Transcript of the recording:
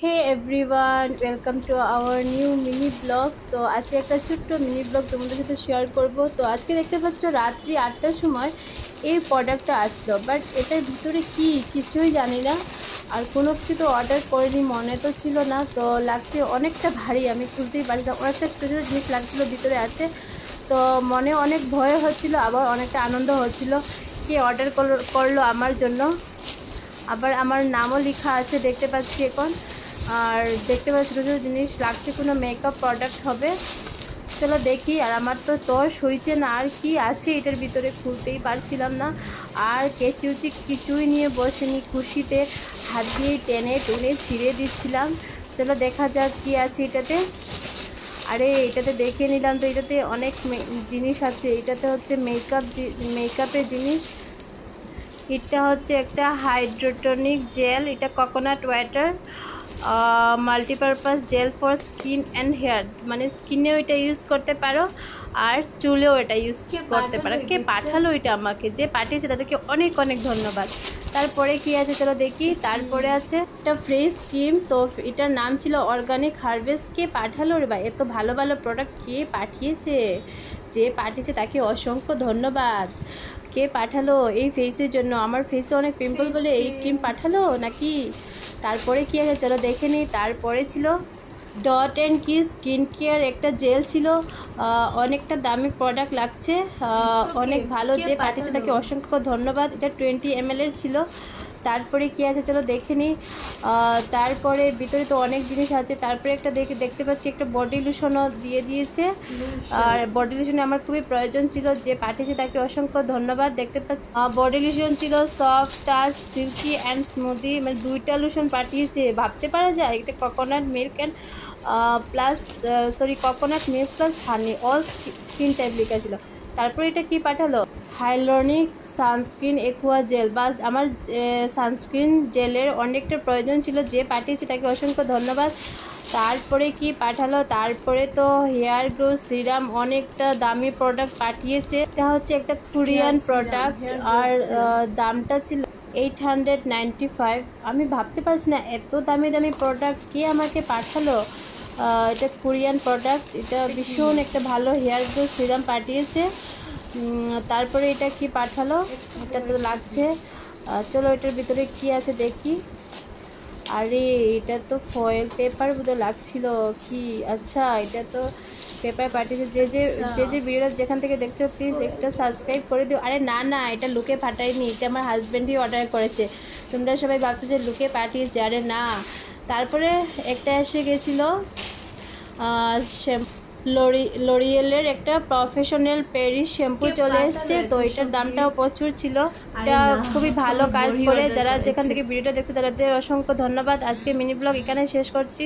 Hey everyone, welcome to our new mini blog. তো আজকে একটা ছোট্ট মিনি ব্লগ তোমাদের সাথে শেয়ার করব। তো আজকে দেখতে পাচ্ছ রাত্রি 8টার সময় এই প্রোডাক্টটা আসলো, বাট এটার ভিতরে কি কিছুই জানি না, আর কোনো কিছু তো অর্ডার করিনি, মনে তো ছিল না। তো লাগছে অনেকটা ভারী, আমি খুলতেই পারছিলাম, অনেকটা ছোটো ছোটো জিনিস লাগছিলো ভিতরে আছে। তো মনে অনেক ভয় হচ্ছিলো, আবার অনেকটা আনন্দ হচ্ছিলো। কে অর্ডার করলো আমার জন্য, আবার আমার নামও লেখা আছে দেখতে পাচ্ছি এখন। আর দেখতে পাচ্ছি ছোটো ছোটো জিনিস লাগছে, কোনো মেকআপ প্রোডাক্ট হবে। চলো দেখি। আর আমার তো তস হয়েছে না, আর কি আছে এটার ভিতরে খুলতেই পারছিলাম না। আর কেচুচি কিছুই নিয়ে বসেনি, খুশিতে হাত দিয়ে টেনে টেনে ছিঁড়ে দিচ্ছিলাম। চলো দেখা যাক কি আছে এটাতে। আরে এটাতে দেখে নিলাম, তো এটাতে অনেক জিনিস আছে। এটাতে হচ্ছে মেকআপের জিনিস। এটা হচ্ছে একটা হাইড্রোটনিক জেল, এটা coconut water multipurpose gel for skin and hair, মানে স্কিনেও এটা ইউজ করতে পারো আর চুলেও এটা ইউজ করতে পারো। কে পাঠালো এটা আমাকে, যে পাঠিয়েছে তাদেরকে অনেক অনেক ধন্যবাদ। তারপরে কি আছে চলো দেখি। তারপরে আছে একটা ফ্রেশ ক্রিম, তো এটার নাম ছিল অর্গানিক হারভেস্ট। কে পাঠালো রে ভাই, এত ভালো ভালো প্রোডাক্ট কে পাঠিয়েছে? যে পাঠিয়েছে তাকে অসংখ্য ধন্যবাদ। কে পাঠালো এই ফেসের জন্য? আমার ফেসে অনেক পিম্পল বলে এই ক্রিম পাঠালো নাকি? তারপরে কি আছে চলো দেখে নিই। তারপরে ছিল ডট অ্যান্ড কি স্কিন কেয়ার, একটা জেল ছিল। অনেকটা দামি প্রোডাক্ট লাগছে, অনেক ভালো। যে পাঠিয়েছে তাকে অসংখ্য ধন্যবাদ। এটা 20 ml এর ছিল। তারপরে কি আছে চলো দেখে নিই। তারপরে ভিতরে তো অনেক জিনিস আছে। তারপরে একটা দেখতে পাচ্ছি একটা বডি লোশনও দিয়ে দিয়েছে। আর বডি লোশনে আমার খুবই প্রয়োজন ছিল, যে পাঠিয়েছে তাকে অসংখ্য ধন্যবাদ। দেখতে পাচ্ছি বডি লোশন ছিল soft touch silky and smoothie, মানে দুইটা লোশন পাঠিয়েছে। ভাবতে পারা যায় এটা coconut milk and coconut milk plus honey all skin type লেখা ছিল। তারপরে এটা কি পাঠালো, হাইলোনিক সানস্ক্রিন একুয়া জেল। বাস আমার সানস্ক্রিন জেলের অনেকটা প্রয়োজন ছিল, যে পাঠিয়েছে তাকে অসংখ্য ধন্যবাদ। তারপরে কি পাঠালো, তারপরে তো হেয়ার গ্রো সিরাম, অনেকটা দামি প্রোডাক্ট পাঠিয়েছে। এটা হচ্ছে একটা কোরিয়ান প্রোডাক্ট, আর দামটা ছিল 895। আমি ভাবতে পারছি না এত দামি দামি প্রোডাক্ট কে আমাকে পাঠালো। এটা কোরিয়ান প্রোডাক্ট, এটা ভীষণ একটা ভালো হেয়ার গ্রো সিরাম পাঠিয়েছে। তারপরে এটা কি পাঠালো, এটা তো লাগছে। চলো এটার ভিতরে কি আছে দেখি। আরে এটা তো ফয়েল পেপার বোধহয় লাগছিল কি। আচ্ছা এটা তো পেপার পাঠিয়েছে। যে ভিডিওটা যেখান থেকে দেখছো প্লিজ একটা সাবস্ক্রাইব করে দিও। আরে না না, এটা লুকে পাঠায়নি, এটা আমার হাজব্যান্ডই অর্ডার করেছে। তোমরা সবাই ভাবছো যে লুকে পাঠিয়েছে, আরে না। তারপরে একটা এসে গেছিলো লরিয়েলের একটা প্রফেশনাল প্যারিস শ্যাম্পু চলে এসছে। তো এটার দামটাও প্রচুর ছিল। এটা খুবই ভালো কাজ করে। যারা যেখান থেকে ভিডিওটা দেখছে তাদের অসংখ্য ধন্যবাদ। আজকে মিনি ব্লগ এখানে শেষ করছি।